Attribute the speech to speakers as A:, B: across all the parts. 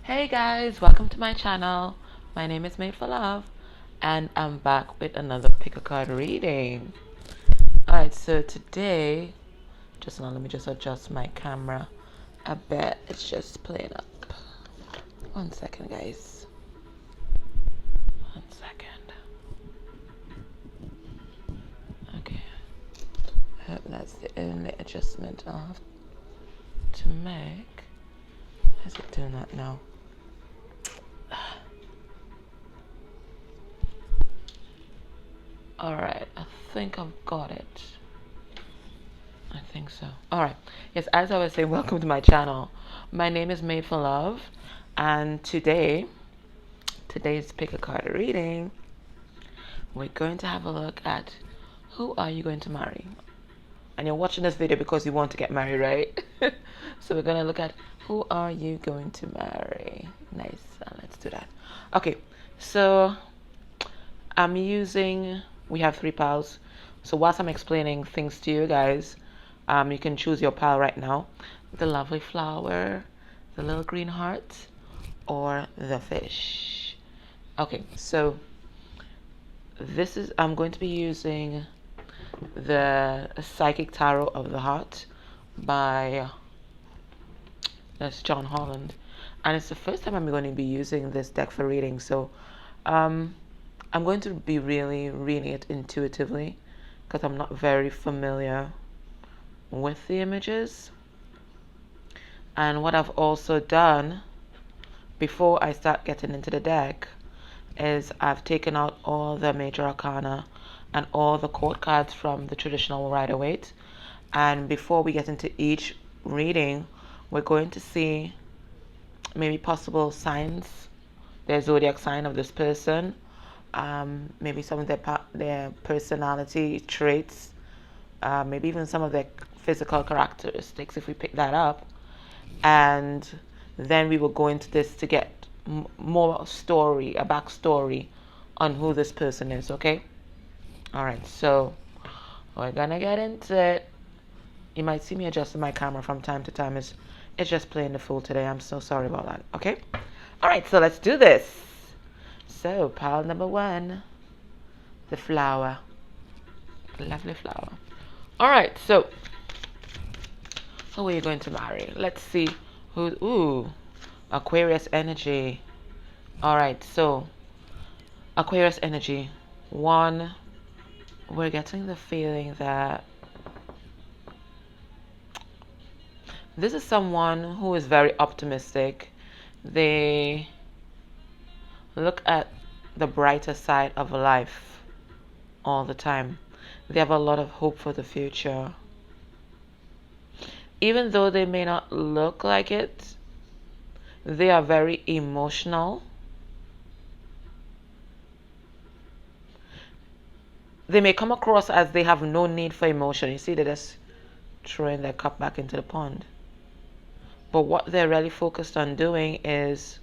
A: Hey guys, welcome to my channel. My name is Made for Love and I'm back with another pick a card reading. Alright, so today, just now let me just adjust my camera a bit. It's just playing up. 1 second, guys. 1 second. Okay. I hope that's the only adjustment I'll have to make. How's it doing that now? Alright, I think I've got it. I think so. Alright. Yes, as I was saying, welcome to my channel. My name is Made for Love, and today's pick a card reading, we're going to have a look at who are you going to marry? And you're watching this video because you want to get married, right? So we're going to look at who are you going to marry. Nice. Let's do that. Okay. So we have 3 piles. So whilst I'm explaining things to you guys, you can choose your pile right now. The lovely flower, the little green heart, or the fish. Okay, so I'm going to be using the Psychic Tarot of the Heart by that's John Holland, and it's the first time I'm going to be using this deck for reading. So I'm going to be really reading it intuitively because I'm not very familiar with the images. And what I've also done before I start getting into the deck is I've taken out all the major arcana and all the court cards from the traditional Rider-Waite. And before we get into each reading, we're going to see maybe possible signs, their zodiac sign of this person, maybe some of their personality traits, maybe even some of their physical characteristics if we pick that up. And then we will go into this to get more story, a backstory on who this person is, okay? Alright, so we're gonna get into it. You might see me adjusting my camera from time to time. It's just playing the fool today. I'm so sorry about that, okay? Alright, so let's do this. So, pile number 1, the flower. Lovely flower. Alright, so who are you going to marry? Let's see who. Ooh, Aquarius energy. Alright, so Aquarius energy. 1, we're getting the feeling that this is someone who is very optimistic. They look at the brighter side of life all the time. They have a lot of hope for the future. Even though they may not look like it, they are very emotional. They may come across as they have no need for emotion. You see, they're just throwing their cup back into the pond. But what they're really focused on doing is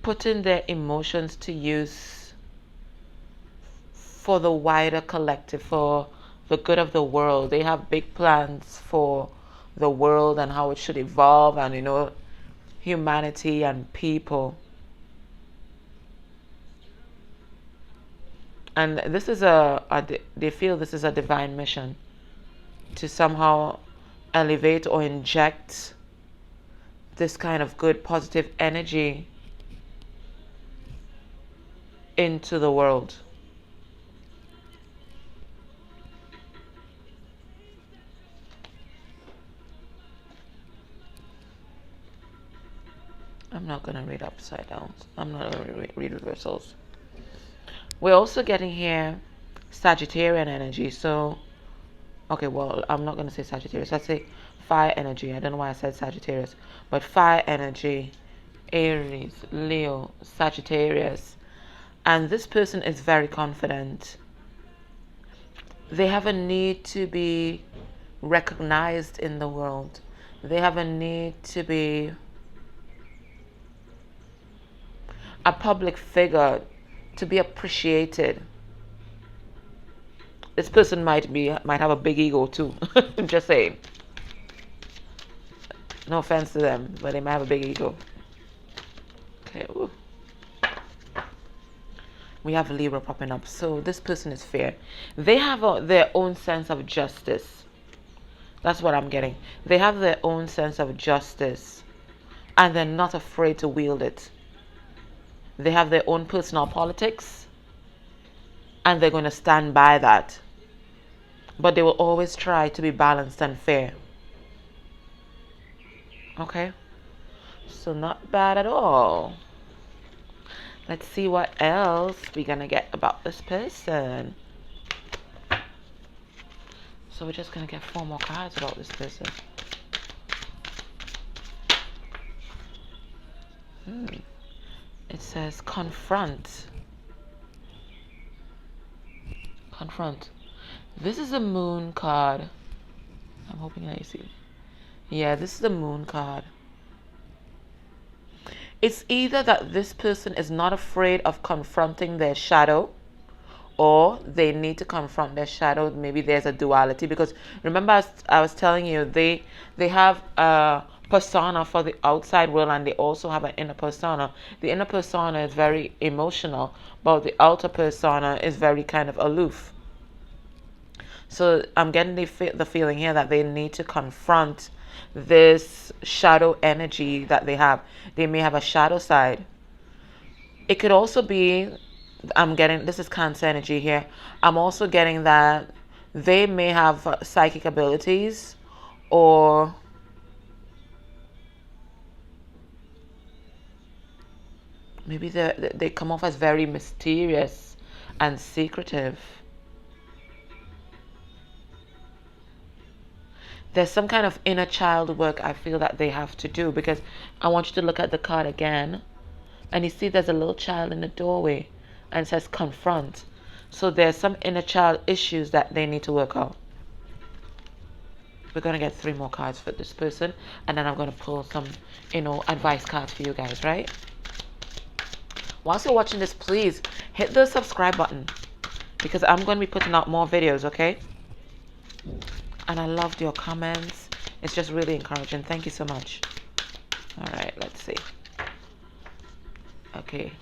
A: putting their emotions to use for the wider collective, for the good of the world. They have big plans for the world and how it should evolve, and humanity and people. And this is they feel this is a divine mission to somehow elevate or inject this kind of good positive energy into the world. I'm not going to read upside down. I'm not going to read reversals. We're also getting here Sagittarian energy. So, okay, well, I'm not going to say Sagittarius. Let's say fire energy. I don't know why I said Sagittarius. But fire energy, Aries, Leo, Sagittarius. And this person is very confident. They have a need to be recognized in the world. They have a need to be a public figure, to be appreciated. This person might have a big ego too. I'm just saying. No offense to them, but they might have a big ego. Okay. Ooh. We have Libra popping up. So this person is fair. They have their own sense of justice. That's what I'm getting. They have their own sense of justice, and they're not afraid to wield it. They have their own personal politics, and they're going to stand by that. But they will always try to be balanced and fair. Okay? So not bad at all. Let's see what else we're going to get about this person. So we're just going to get 4 more cards about this person. It says confront. Confront. This is a moon card. I'm hoping that you see. Yeah, this is the moon card. It's either that this person is not afraid of confronting their shadow, or they need to confront their shadow. Maybe there's a duality, because remember I was telling you they have a persona for the outside world, and they also have an inner persona. The inner persona is very emotional, but the outer persona is very kind of aloof. So I'm getting the feeling here that they need to confront this shadow energy that they have. They may have a shadow side. It could also be, I'm getting, this is Cancer energy here. I'm also getting that they may have psychic abilities, or maybe they come off as very mysterious and secretive. There's some kind of inner child work I feel that they have to do, because I want you to look at the card again, and you see there's a little child in the doorway, and it says confront. So there's some inner child issues that they need to work out. We're going to get 3 more cards for this person, and then I'm going to pull some, advice cards for you guys, right? Whilst you're watching this, please hit the subscribe button, because I'm going to be putting out more videos, okay? And I loved your comments. It's just really encouraging. Thank you so much. All right, let's see. Okay.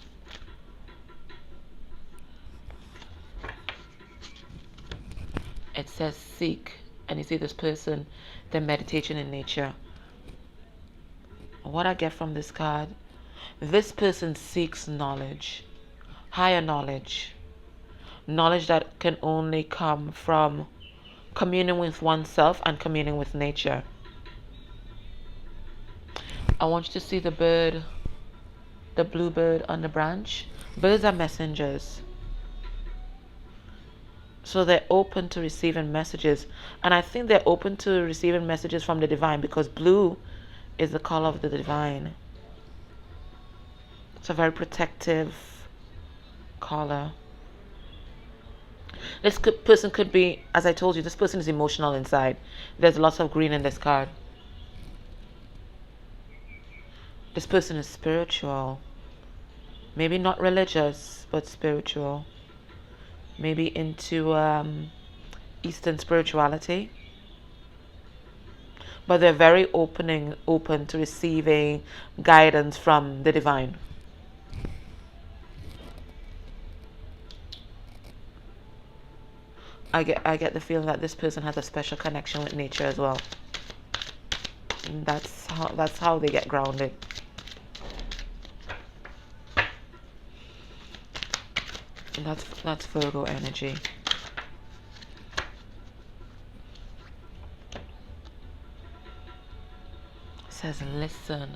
A: It says seek. And you see this person, the meditation in nature. What I get from this card, this person seeks knowledge. Higher knowledge. Knowledge that can only come from communing with oneself and communing with nature. I want you to see the bird, the blue bird on the branch. Birds are messengers. So they're open to receiving messages. And I think they're open to receiving messages from the divine, because blue is the color of the divine. It's a very protective color. This person could be, as I told you, this person is emotional inside. There's lots of green in this card. This person is spiritual. Maybe not religious, but spiritual. Maybe into Eastern spirituality. But they're very open to receiving guidance from the divine. I get the feeling that this person has a special connection with nature as well. And that's how they get grounded. And that's Virgo energy. It says listen.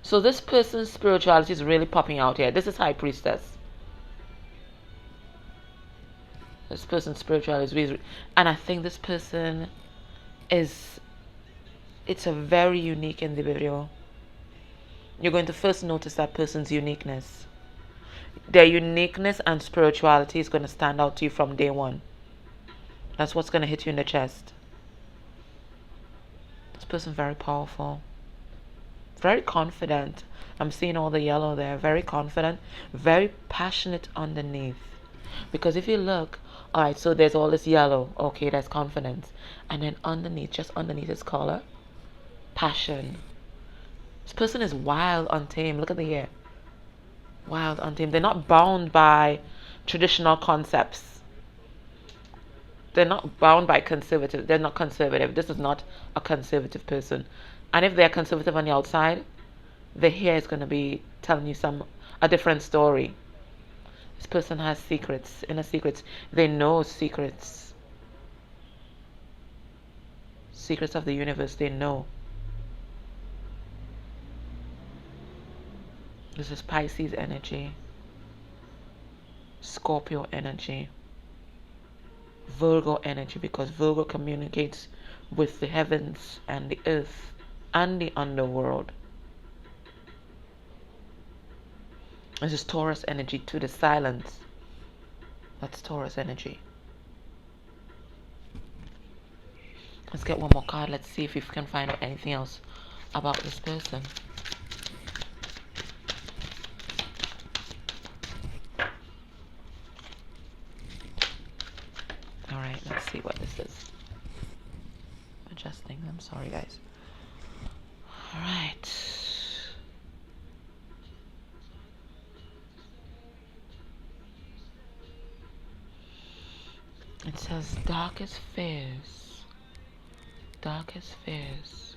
A: So this person's spirituality is really popping out here. This is High Priestess. This person's spirituality is really, and I think this person it's a very unique individual. You're going to first notice that person's uniqueness. Their uniqueness and spirituality is going to stand out to you from day one. That's what's going to hit you in the chest. This person very powerful. Very confident. I'm seeing all the yellow there. Very confident. Very passionate underneath. Because if you look, alright, so there's all this yellow. Okay, that's confidence. And then underneath, just underneath his collar, passion. This person is wild, untamed. Look at the hair. Wild, untamed. They're not bound by traditional concepts. They're not bound by conservative. They're not conservative. This is not a conservative person. And if they're conservative on the outside, the here is going to be telling you a different story. This person has secrets, inner secrets. They know secrets. Secrets of the universe, they know. This is Pisces energy, Scorpio energy, Virgo energy, because Virgo communicates with the heavens and the earth and the underworld. This is Taurus energy, to the silence. That's Taurus energy. Let's get one more card. Let's see if we can find out anything else about this person. Alright, let's see what this is. Adjusting. I'm sorry, guys. Alright. It says darkest fears. Darkest fears.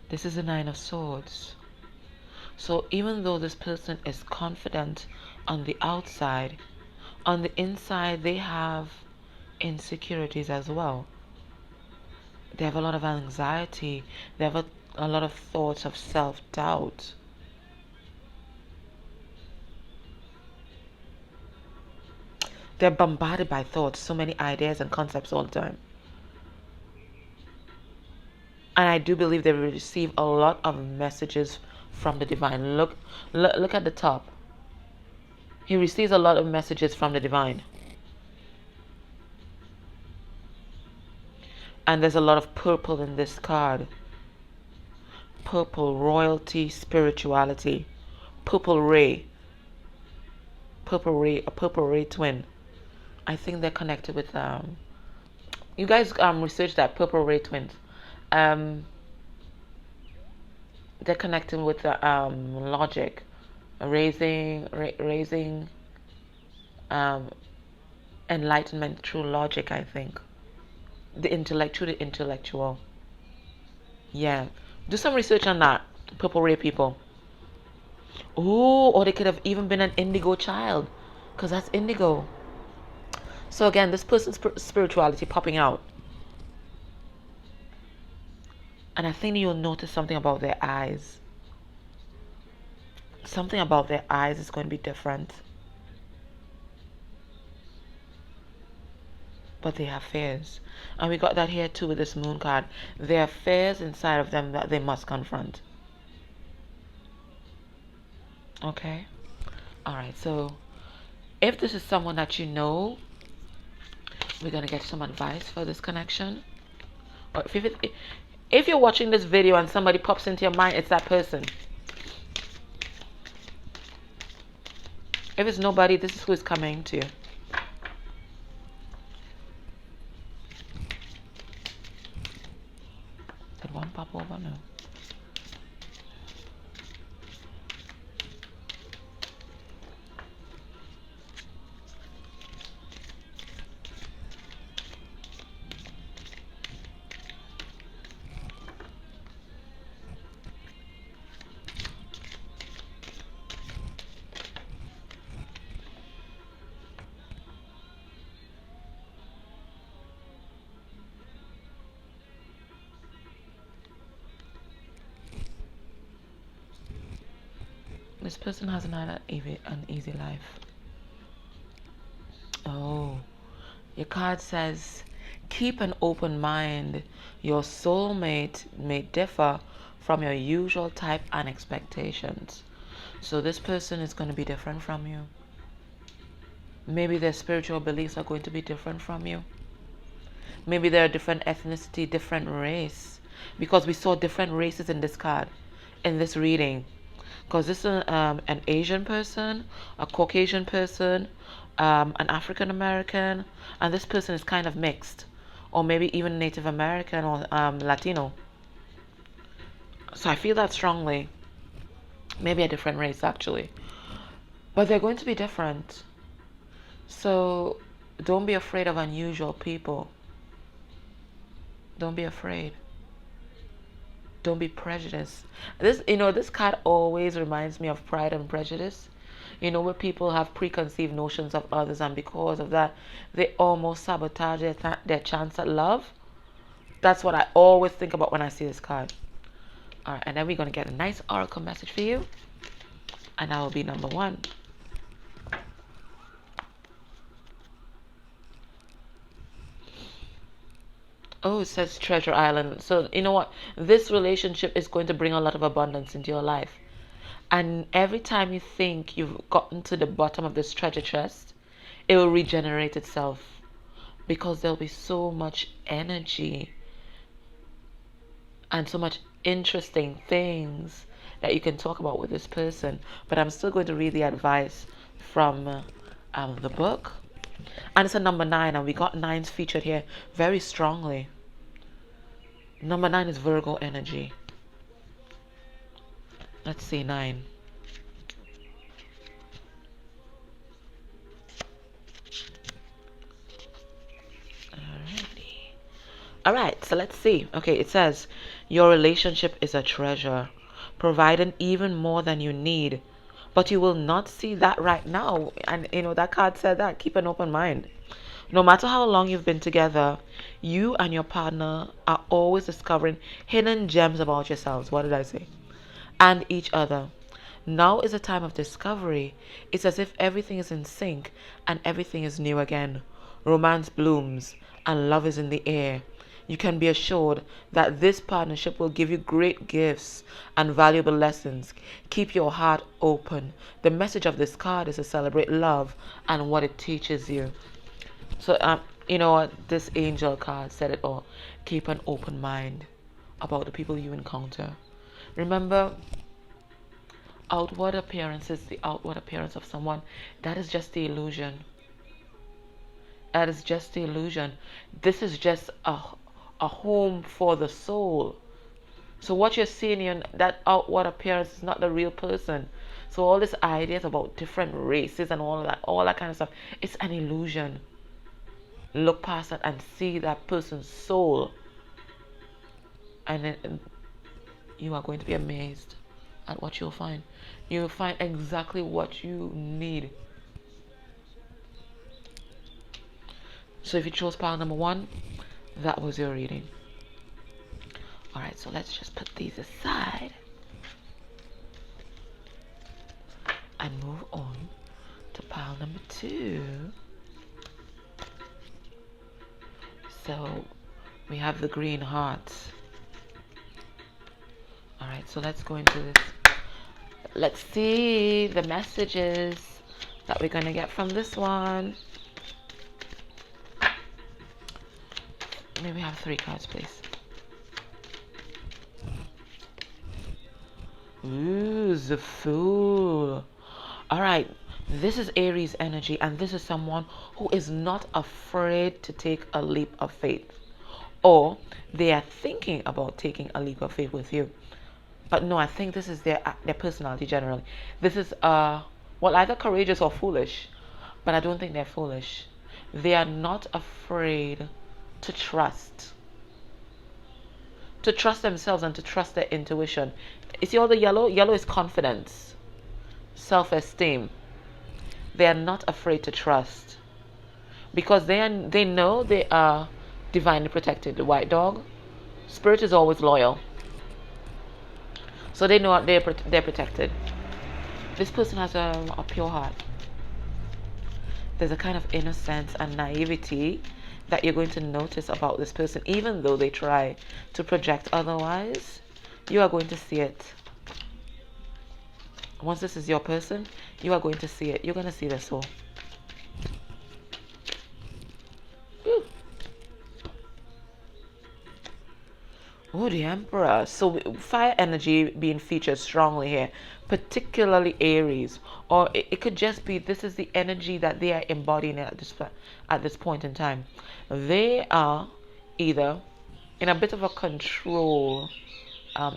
A: This is the Nine of Swords. So even though this person is confident on the outside, on the inside they have insecurities as well. They have a lot of anxiety. They have a lot of thoughts of self-doubt. They're bombarded by thoughts, so many ideas and concepts all the time. And I do believe they receive a lot of messages from the divine. Look at the top. He receives a lot of messages from the divine. And there's a lot of purple in this card. Purple, royalty, spirituality. Purple ray. Purple ray, a purple ray twin. I think they're connected with you guys research that purple ray twins. They're connected with logic, raising enlightenment through logic. I think the intellectual. Yeah, do some research on that. Purple ray people. Oh, or they could have even been an indigo child, because that's indigo. So again, this person's spirituality popping out. And I think you'll notice something about their eyes. Something about their eyes is going to be different. But they have fears. And we got that here too with this moon card. There are fears inside of them that they must confront. Okay? Alright, so if this is someone that you know, we're going to get some advice for this connection. Or if you're watching this video and somebody pops into your mind, it's that person. If it's nobody, this is who is coming to you. Did one pop over? No. This person has an easy life. Oh, your card says, keep an open mind. Your soulmate may differ from your usual type and expectations. So this person is going to be different from you. Maybe their spiritual beliefs are going to be different from you. Maybe they're a different ethnicity, different race. Because we saw different races in this card, in this reading. Because this is an Asian person, a Caucasian person, an African American, and this person is kind of mixed, or maybe even Native American or Latino. So I feel that strongly. Maybe a different race, actually. But they're going to be different. So don't be afraid of unusual people. Don't be afraid. Don't be prejudiced. This card always reminds me of Pride and Prejudice. Where people have preconceived notions of others, and because of that, they almost sabotage their chance at love. That's what I always think about when I see this card. All right, and then we're going to get a nice oracle message for you. And that will be number 1. Oh, it says Treasure Island. So, you know what? This relationship is going to bring a lot of abundance into your life. And every time you think you've gotten to the bottom of this treasure chest, it will regenerate itself. Because there'll be so much energy and so much interesting things that you can talk about with this person. But I'm still going to read the advice from the book. And it's a number 9, and we got 9s featured here very strongly. Number 9 is Virgo energy. Let's see, 9. Alright, so let's see. Okay, it says, your relationship is a treasure, providing even more than you need. But you will not see that right now. And, that card said that. Keep an open mind. No matter how long you've been together, you and your partner are always discovering hidden gems about yourselves. What did I say? And each other. Now is a time of discovery. It's as if everything is in sync and everything is new again. Romance blooms and love is in the air. You can be assured that this partnership will give you great gifts and valuable lessons. Keep your heart open. The message of this card is to celebrate love and what it teaches you. So, you know what? This angel card said it all. Keep an open mind about the people you encounter. Remember, outward appearance is the outward appearance of someone. That is just the illusion. That is just the illusion. This is just a home for the soul. So what you're seeing in that outward appearance is not the real person. So all these ideas about different races and all that kind of stuff, it's an illusion. Look past that and see that person's soul, and then you are going to be amazed at what you'll find. You'll find exactly what you need. So if you chose pile number 1, that was your reading. Alright, so let's just put these aside and move on to pile number 2. So we have the green hearts. Alright, so let's go into this. Let's see the messages that we're going to get from this one. Maybe have 3 cards, please. Ooh, the Fool. Alright, this is Aries energy, and this is someone who is not afraid to take a leap of faith. Or they are thinking about taking a leap of faith with you. But no, I think this is their personality generally. This is, either courageous or foolish. But I don't think they're foolish. They are not afraid to trust. To trust themselves and to trust their intuition. You see all the yellow? Yellow is confidence, self-esteem. They are not afraid to trust. Because they know they are divinely protected. The white dog, spirit is always loyal. So they know they're protected. This person has a pure heart. There's a kind of innocence and naivety that you're going to notice about this person. Even though they try to project otherwise, you are going to see it. Once this is your person, you are going to see it. You're going to see their soul. Oh, the Emperor. So fire energy being featured strongly here, particularly Aries. Or it could just be this is the energy that they are embodying at this point in time. They are either in a bit of a control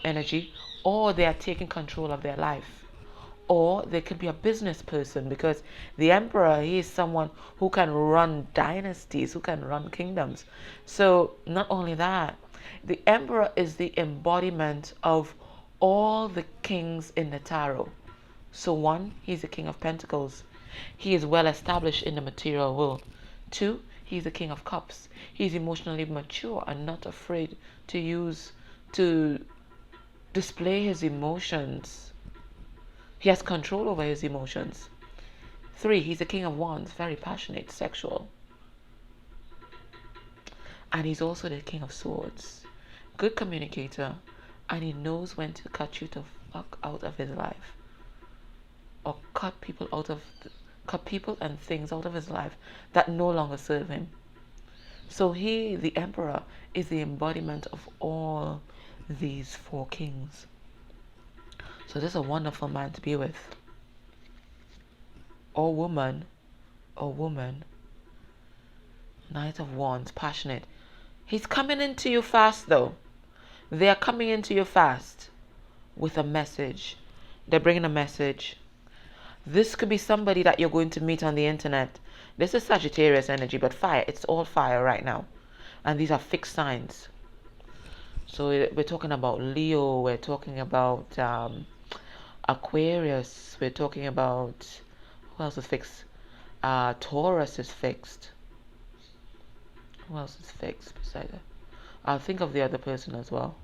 A: energy, or they are taking control of their life. Or they could be a business person, because the emperor, he is someone who can run dynasties, who can run kingdoms. So not only that, the emperor is the embodiment of all the kings in the tarot. So one, he's the king of pentacles. He is well established in the material world. Two, he's the king of cups. He's emotionally mature and not afraid to display his emotions. He has control over his emotions. Three, he's the king of wands, very passionate, sexual. And he's also the king of swords. Good communicator, and he knows when to cut you the fuck out of his life. Or cut people and things out of his life that no longer serve him. So he, the emperor, is the embodiment of all these four kings. So this is a wonderful man to be with. Or woman. Knight of Wands, passionate. He's coming into you fast though. They are coming into you fast with a message. They're bringing a message. This could be somebody that you're going to meet on the internet. This is Sagittarius energy, but fire. It's all fire right now. And these are fixed signs. So we're talking about Leo. We're talking about Aquarius. We're talking about, who else is fixed? Taurus is fixed. Who else is fixed beside that? I'll think of the other person as well.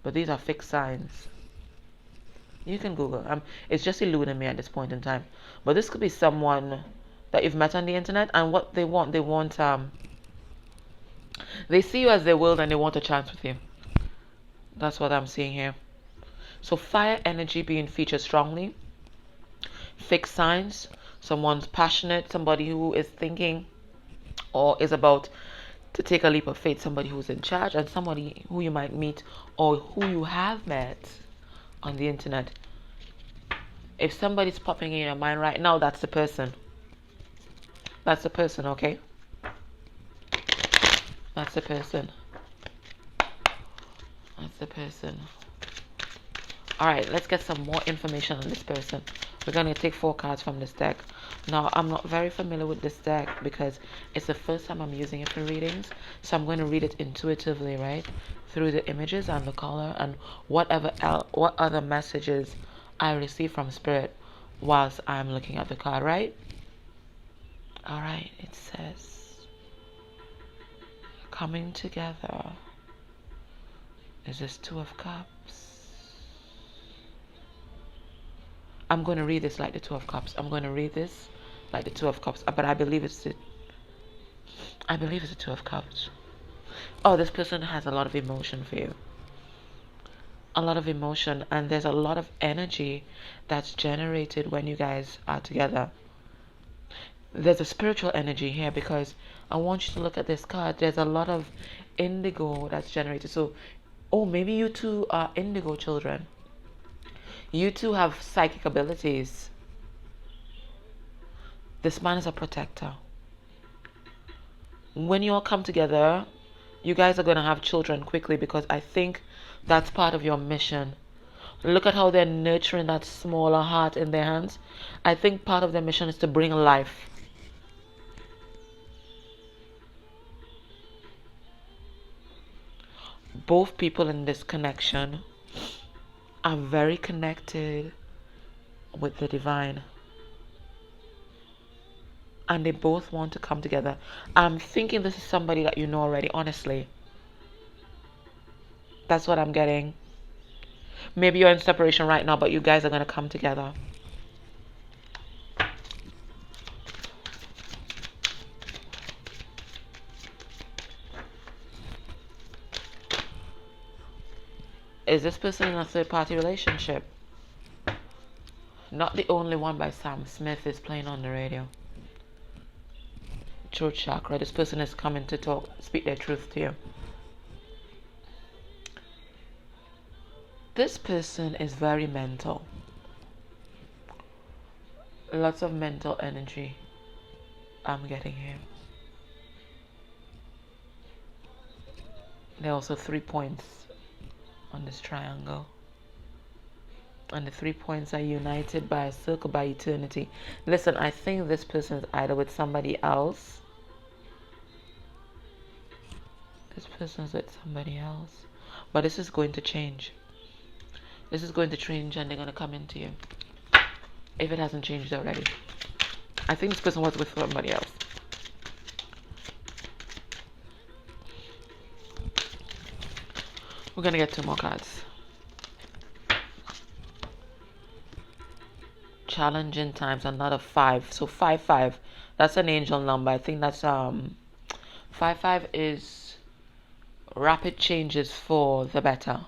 A: But these are fixed signs. You can Google. It's just eluding me at this point in time. But this could be someone that you've met on the internet, and what they want, they see you as their world and they want a chance with you. That's what I'm seeing here. So fire energy being featured strongly. Fixed signs. Someone's passionate. Somebody who is thinking or is about to take a leap of faith. Somebody who's in charge, and somebody who you might meet or who you have met on the internet. If somebody's popping in your mind right now, that's the person. That's the person, okay? That's the person. That's the person. Alright, let's get some more information on this person. We're going to take 4 cards from this deck. Now, I'm not very familiar with this deck because it's the first time I'm using it for readings. So I'm going to read it intuitively, right? Through the images and the color and what other messages I receive from Spirit whilst I'm looking at the card, right? Alright, it says, coming together. Is this 2 of Cups? I'm going to read this like the 2 of Cups. I'm going to read this like the 2 of Cups. But I believe it's the 2 of Cups. Oh, this person has a lot of emotion for you. A lot of emotion. And there's a lot of energy that's generated when you guys are together. There's a spiritual energy here because I want you to look at this card. There's a lot of indigo that's generated. So, oh, maybe you two are indigo children. You two have psychic abilities. This man is a protector. When you all come together, you guys are going to have children quickly because I think that's part of your mission. Look at how they're nurturing that smaller heart in their hands. I think part of their mission is to bring life. Both people in this connection are very connected with the divine. And they both want to come together. I'm thinking this is somebody that you know already, honestly. That's what I'm getting. Maybe you're in separation right now, but you guys are going to come together. Is this person in a third-party relationship? Not the Only One by Sam Smith is playing on the radio. Throat chakra. This person is coming to speak their truth to you. This person is very mental. Lots of mental energy I'm getting here. There are also 3 points on on this triangle. And the 3 points are united by a circle by eternity. Listen, I think this person is either with somebody else. This person's with somebody else. But this is going to change. This is going to change and they're going to come into you. If it hasn't changed already. I think this person was with somebody else. We're going to get 2 more cards. Challenging times, another 5. So 5. That's an angel number. I think that's 5 is rapid changes for the better.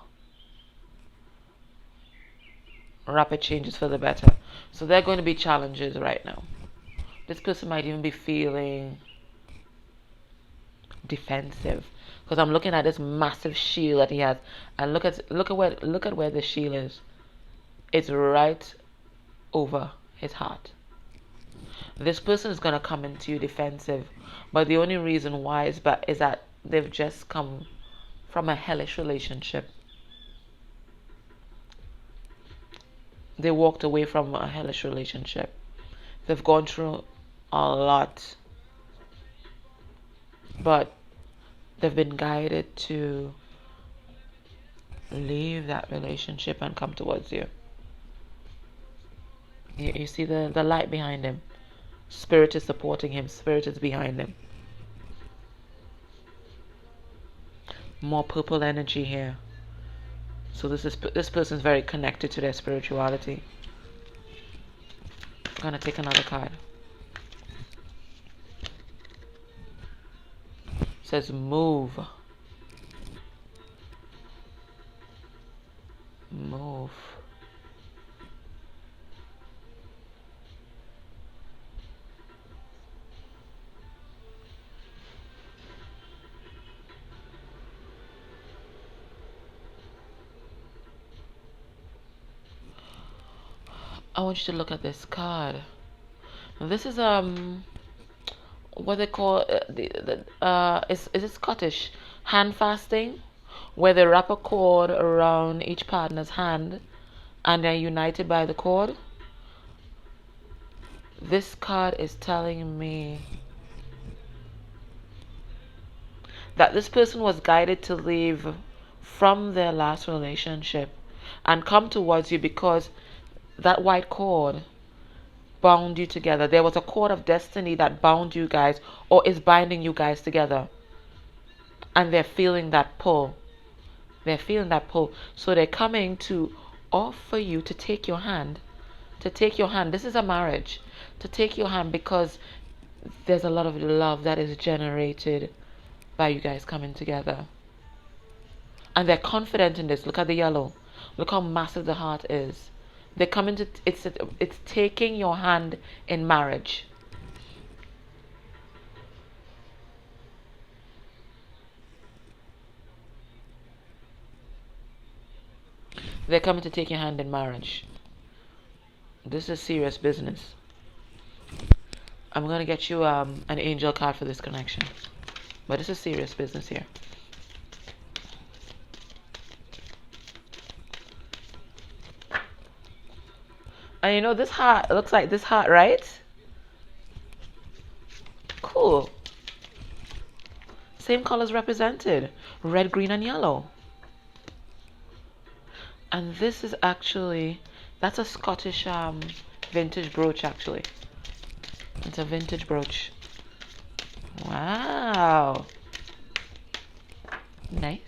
A: Rapid changes for the better. So there are going to be challenges right now. This person might even be feeling defensive because I'm looking at this massive shield that he has, and look at where the shield is. It's right over his heart. This person is going to come into you defensive, but the only reason why is that they've just come from a hellish relationship. They walked away from a hellish relationship. They've gone through a lot, but they've been guided to leave that relationship and come towards you. You see the light behind him. Spirit is supporting him. Spirit is behind him. More purple energy here. So this person is very connected to their spirituality. I'm gonna take another card. It says move. Move. I want you to look at this card. This is what they call is it Scottish hand fasting, where they wrap a cord around each partner's hand and they're united by the cord. This card is telling me that this person was guided to leave from their last relationship and come towards you because that white cord bound you together. There was a cord of destiny that bound you guys or is binding you guys together. And they're feeling that pull. They're feeling that pull. So they're coming to offer you to take your hand. To take your hand. This is a marriage. To take your hand because there's a lot of love that is generated by you guys coming together. And they're confident in this. Look at the yellow. Look how massive the heart is. They come into it's taking your hand in marriage. They're coming to take your hand in marriage. This is serious business. I'm gonna get you an angel card for this connection, but this is serious business here. And you know, this heart looks like this heart, right? Cool. Same colors represented. Red, green, and yellow. And this is actually, that's a Scottish vintage brooch actually. It's a vintage brooch. Wow. Nice.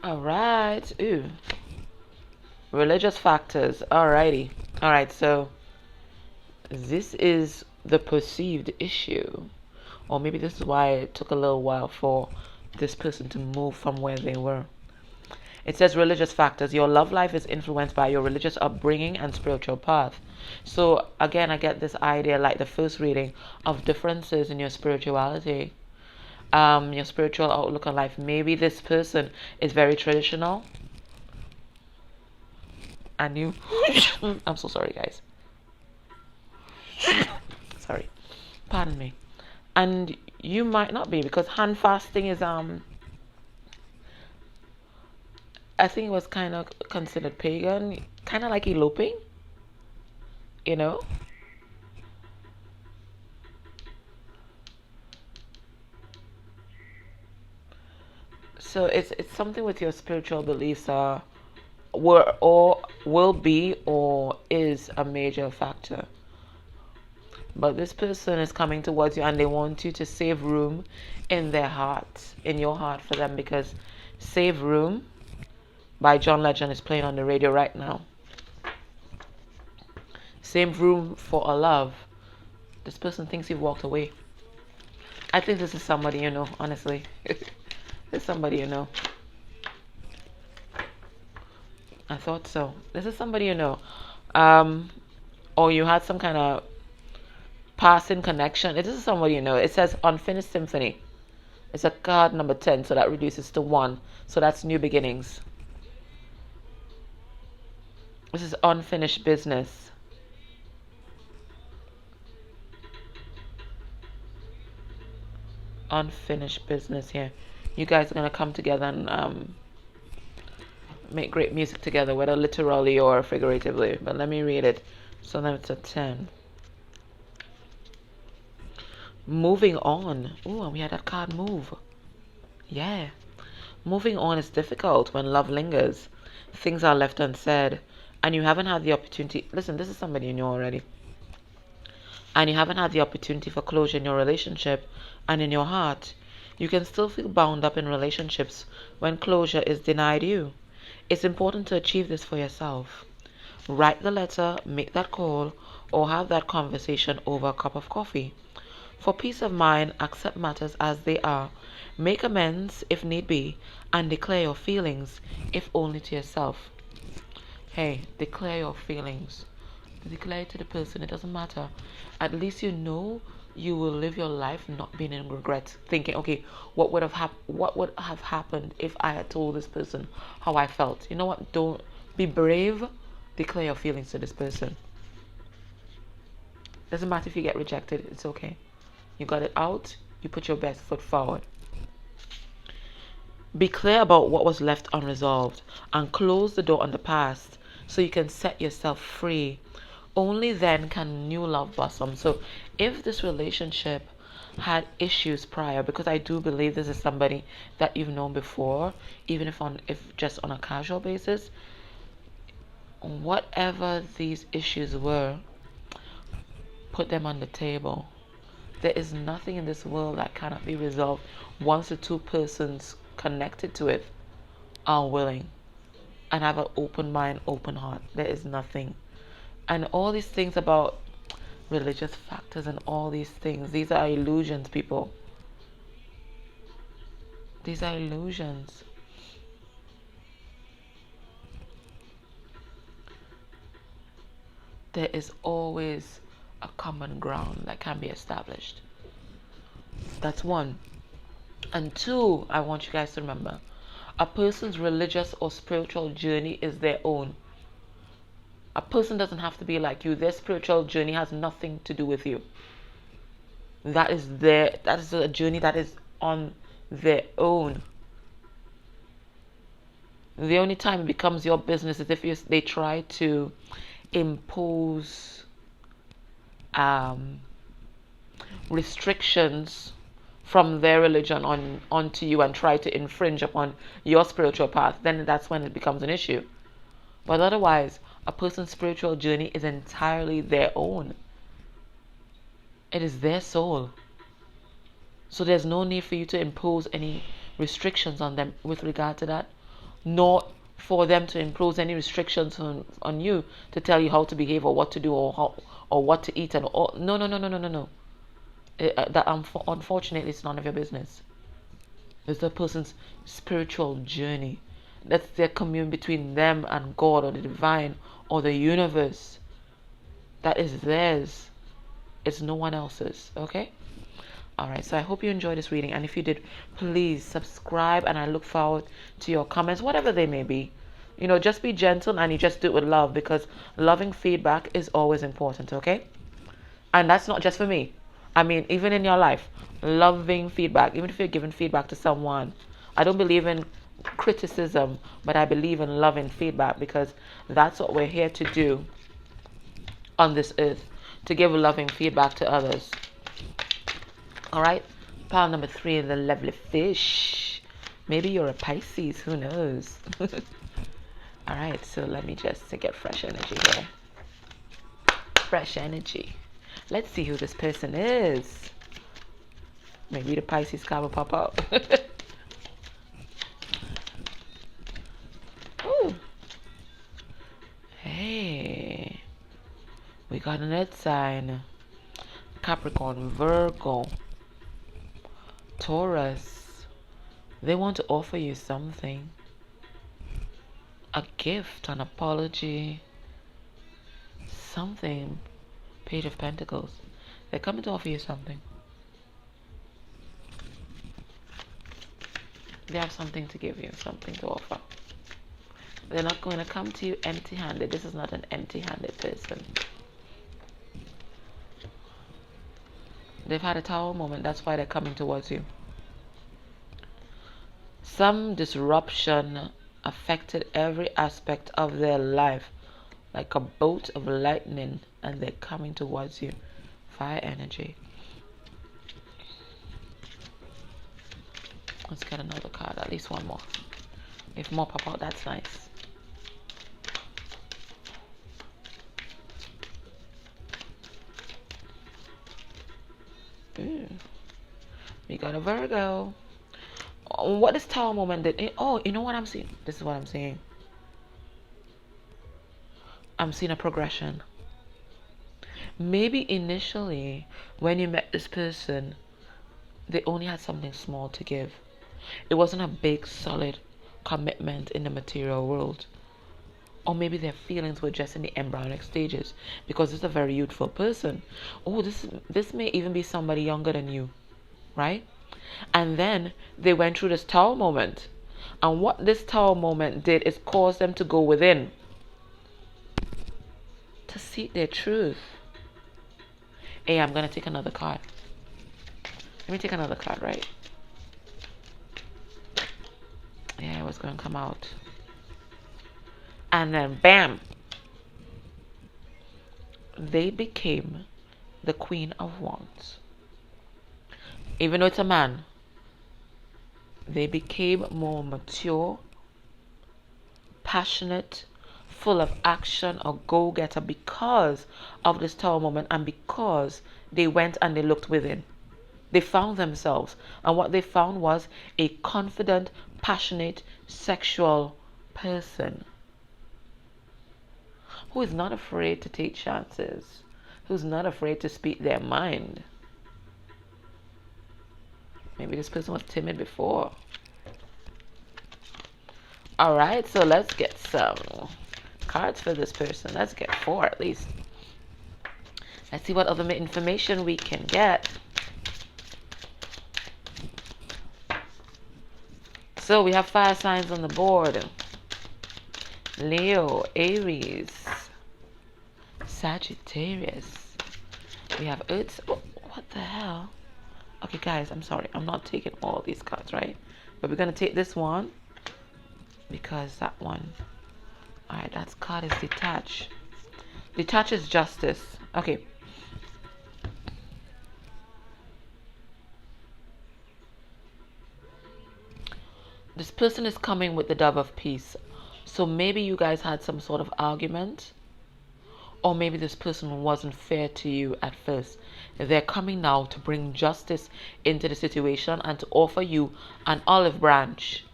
A: All right. Ooh. Religious factors. Alrighty. Alright, so this is the perceived issue. Or maybe this is why it took a little while for this person to move from where they were. It says religious factors. Your love life is influenced by your religious upbringing and spiritual path. So again, I get this idea, like the first reading, of differences in your spirituality. Your spiritual outlook on life. Maybe this person is very traditional. and you I'm so sorry, guys. Sorry, pardon me. And you might not be, because hand fasting is I think it was kind of considered pagan, kind of like eloping, you know. So it's something with your spiritual beliefs were or will be or is a major factor. But this person is coming towards you and they want you to save room in their heart, in your heart for them, because Save Room by John Legend is playing on the radio right now. Save room for a love. This person thinks you've walked away. I think this is somebody you know, honestly. This is somebody you know. I thought so. This is somebody you know. Or you had some kind of passing connection. This is somebody you know. It says Unfinished Symphony. It's a card number 10, so that reduces to 1. So that's new beginnings. This is unfinished business. Unfinished business here. You guys are going to come together and make great music together, whether literally or figuratively. But let me read it. So then it's a 10. Moving on. Ooh, and we had that card move. Yeah. Moving on is difficult when love lingers. Things are left unsaid. And you haven't had the opportunity. Listen, this is somebody you know already. And you haven't had the opportunity for closure in your relationship and in your heart. You can still feel bound up in relationships when closure is denied you. It's important to achieve this for yourself. Write the letter, make that call, or have that conversation over a cup of coffee. For peace of mind, accept matters as they are. Make amends if need be, and declare your feelings, if only to yourself. Hey, declare your feelings. Declare it to the person. It doesn't matter. At least you know you will live your life not being in regret, thinking, okay, what would have happened if I had told this person how I felt? You know what? Don't be brave. Declare your feelings to this person. Doesn't matter if you get rejected. It's okay. You got it out. You put your best foot forward. Be clear about what was left unresolved and close the door on the past so you can set yourself free. Only then can new love blossom. So if this relationship had issues prior, because I do believe this is somebody that you've known before, even if just on a casual basis, whatever these issues were, put them on the table. There is nothing in this world that cannot be resolved once the two persons connected to it are willing and have an open mind, open heart. There is nothing. And all these things about religious factors and all these things, these are illusions, people. These are illusions. There is always a common ground that can be established. That's one. And two, I want you guys to remember, a person's religious or spiritual journey is their own. A person doesn't have to be like you. Their spiritual journey has nothing to do with you. That is a journey that is on their own. The only time it becomes your business is if they try to impose restrictions from their religion onto you and try to infringe upon your spiritual path. Then that's when it becomes an issue. But otherwise, a person's spiritual journey is entirely their own. It is their soul. So there's no need for you to impose any restrictions on them with regard to that, nor for them to impose any restrictions on you to tell you how to behave or what to do or what to eat and all. No. That unfortunately it's none of your business. It's the person's spiritual journey. That's their commune between them and God or the divine or the universe. That is theirs. It's no one else's. Okay? Alright, so I hope you enjoyed this reading. And if you did, please subscribe. And I look forward to your comments, whatever they may be. You know, just be gentle and you just do it with love, because loving feedback is always important, okay? And that's not just for me. I mean, even in your life, loving feedback, even if you're giving feedback to someone. I don't believe in criticism, but I believe in loving feedback, because that's what we're here to do on this earth, to give loving feedback to others. All right, pile number 3 in the lovely fish. Maybe you're a Pisces, who knows? All right, so let me just to get fresh energy here. Fresh energy. Let's see who this person is. Maybe the Pisces card will pop up. Ooh. Hey, we got an earth sign. Capricorn, Virgo, Taurus. They want to offer you something. A gift, an apology, something. Page of Pentacles. They're coming to offer you something. They have something to give you, something to offer. They're not going to come to you empty-handed. This is not an empty-handed person. They've had a tower moment. That's why they're coming towards you. Some disruption affected every aspect of their life, like a bolt of lightning, and they're coming towards you. Fire energy. Let's get another card, at least one more. If more pop out, that's nice. Ooh. We got a Virgo. What is Tower moment did? Oh, you know what I'm seeing? This is what I'm seeing. I'm seeing a progression. Maybe initially, when you met this person, they only had something small to give. It wasn't a big, solid commitment in the material world. Or maybe their feelings were just in the embryonic stages, because it's a very youthful person. Oh, this may even be somebody younger than you, right? And then they went through this Tower moment. And what this Tower moment did is cause them to go within, to seek their truth. Hey, I'm going to take another card. Let me take another card, right? Yeah, it was going to come out. And then, bam! They became the Queen of Wands. Even though it's a man, they became more mature, passionate, full of action, or go-getter, because of this Tower moment, and because they went and they looked within. They found themselves, and what they found was a confident, passionate, sexual person who is not afraid to take chances, who's not afraid to speak their mind. Maybe this person was timid before. Alright, so let's get some cards for this person. Let's get 4 at least. Let's see what other information we can get. So we have 5 signs on the board. Leo, Aries, Sagittarius. We have Earth. Oh, what the hell? Okay, guys, I'm sorry. I'm not taking all these cards, right? But we're going to take this one, because that one. Alright, that card is detach. Detach is justice. Okay. This person is coming with the Dove of Peace. So maybe you guys had some sort of argument, or maybe this person wasn't fair to you at first. They're coming now to bring justice into the situation and to offer you an olive branch.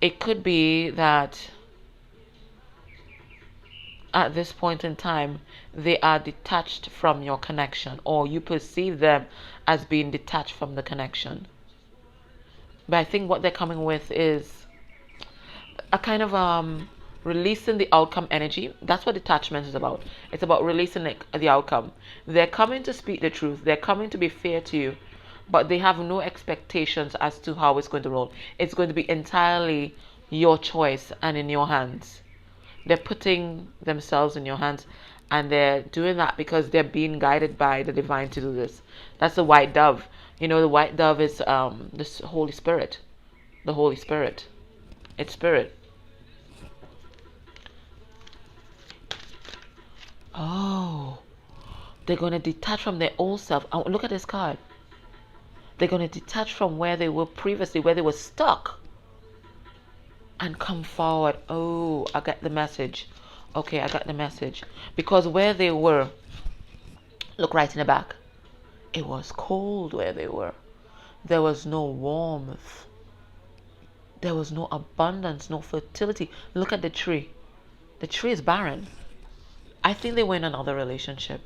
A: It could be that at this point in time, they are detached from your connection, or you perceive them as being detached from the connection. But I think what they're coming with is a kind of releasing the outcome energy. That's what detachment is about. It's about releasing the outcome. They're coming to speak the truth. They're coming to be fair to you, but they have no expectations as to how it's going to roll. It's going to be entirely your choice and in your hands. They're putting themselves in your hands, and they're doing that because they're being guided by the divine to do this. That's the white dove. You know, the white dove is the Holy Spirit. The Holy Spirit. It's spirit. Oh, they're going to detach from their old self. Oh, look at this card. They're going to detach from where they were previously, where they were stuck, and come forward. Oh, I got the message. Okay, I got the message. Because where they were, look right in the back. It was cold where they were. There was no warmth. There was no abundance, no fertility. Look at the tree. The tree is barren. I think they were in another relationship.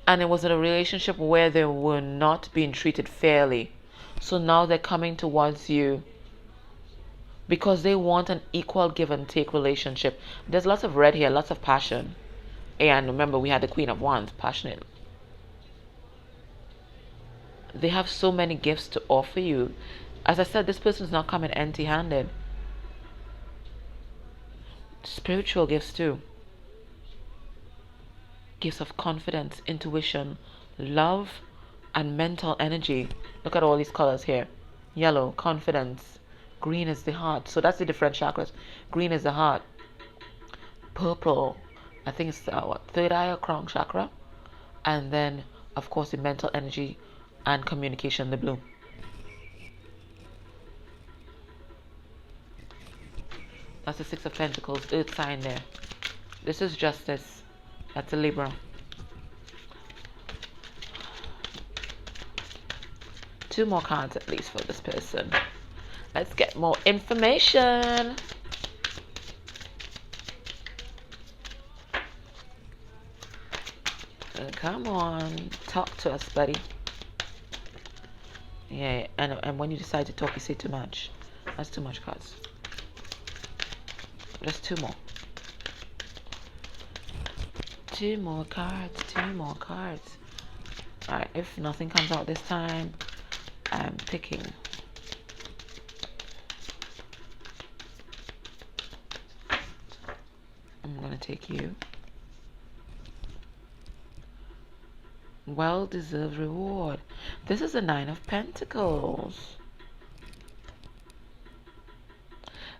A: And it was in a relationship where they were not being treated fairly. So now they're coming towards you because they want an equal give and take relationship. There's lots of red here, lots of passion. And remember, we had the Queen of Wands, passionate. They have so many gifts to offer you. As I said, this person's not coming empty-handed. Spiritual gifts too. Gifts of confidence, intuition, love, and mental energy. Look at all these colors here. Yellow, confidence. Green is the heart. So that's the different chakras. Green is the heart. Purple, I think it's third eye or crown chakra. And then, of course, the mental energy and communication, the blue. That's the Six of Pentacles, earth sign there. This is justice. That's a Libra. Two more cards at least for this person. Let's get more information. Come on, talk to us, buddy. Yeah, and when you decide to talk, you say too much. That's too much cards. Just two more. Two more cards, two more cards. Alright, if nothing comes out this time, I'm picking. I'm gonna take you. Well-deserved reward. This is the Nine of Pentacles.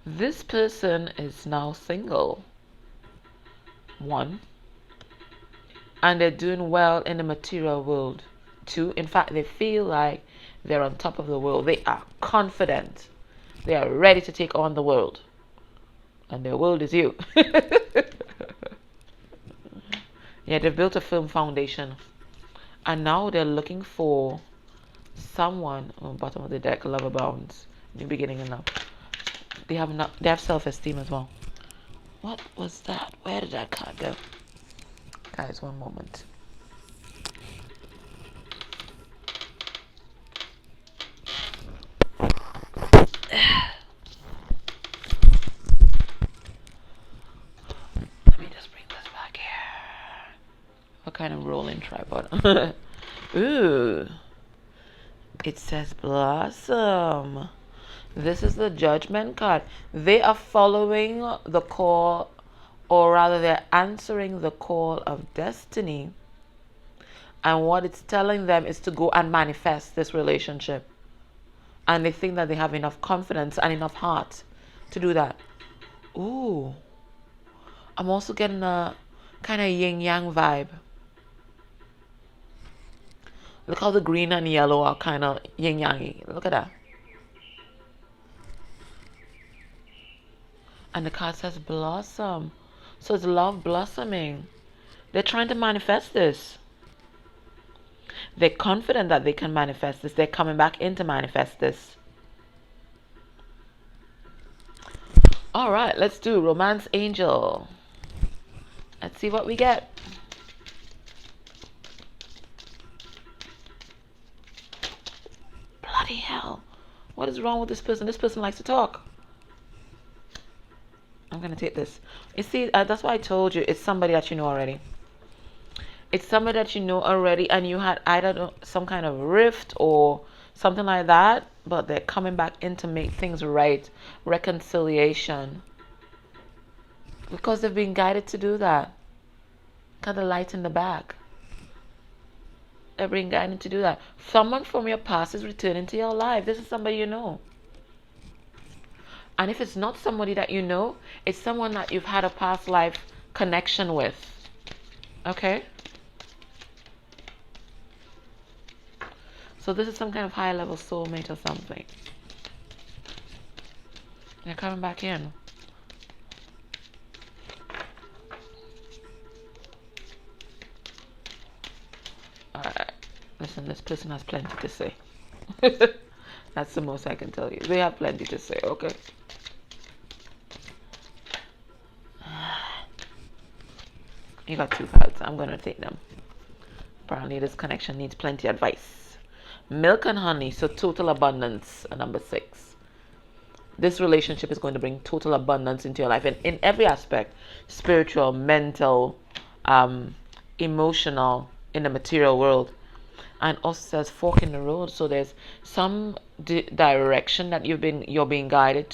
A: This person is now single. One. And they're doing well in the material world. Two. In fact, they feel like they're on top of the world. They are confident. They are ready to take on the world. And their world is you. Yeah, they've built a firm foundation. And now they're looking for someone on the bottom of the deck, lover bounds, new beginning in love. They have self-esteem as well. What was that? Where did that card go? Guys, one moment. Let me just bring this back here. What kind of rolling tripod? Ooh. It says blossom. This is the Judgment card. They are following the call, or rather they're answering the call of destiny. And what it's telling them is to go and manifest this relationship. And they think that they have enough confidence and enough heart to do that. Ooh. I'm also getting a kind of yin-yang vibe. Look how the green and yellow are kind of yin-yang-y. Look at that. And the card says blossom. So it's love blossoming. They're trying to manifest this. They're confident that they can manifest this. They're coming back in to manifest this. All right, let's do Romance Angel. Let's see what we get. Bloody hell. What is wrong with this person? This person likes to talk. I'm going to take this. You see, that's why I told you it's somebody that you know already. It's somebody that you know already, and you had either some kind of rift or something like that, but they're coming back in to make things right, reconciliation, because they've been guided to do that. Got the light in the back. They're being guided to do that. Someone from your past is returning to your life. This is somebody you know. And if it's not somebody that you know, it's someone that you've had a past life connection with. Okay? So this is some kind of high level soulmate or something. They're coming back in. Alright. Listen, this person has plenty to say. That's the most I can tell you. They have plenty to say, okay? You got 2 cards. I'm going to take them. Apparently this connection needs plenty of advice. Milk and honey, so total abundance, number 6. This relationship is going to bring total abundance into your life, and in every aspect, spiritual, mental, emotional, in the material world. And also says fork in the road, so there's some direction that you're being guided to.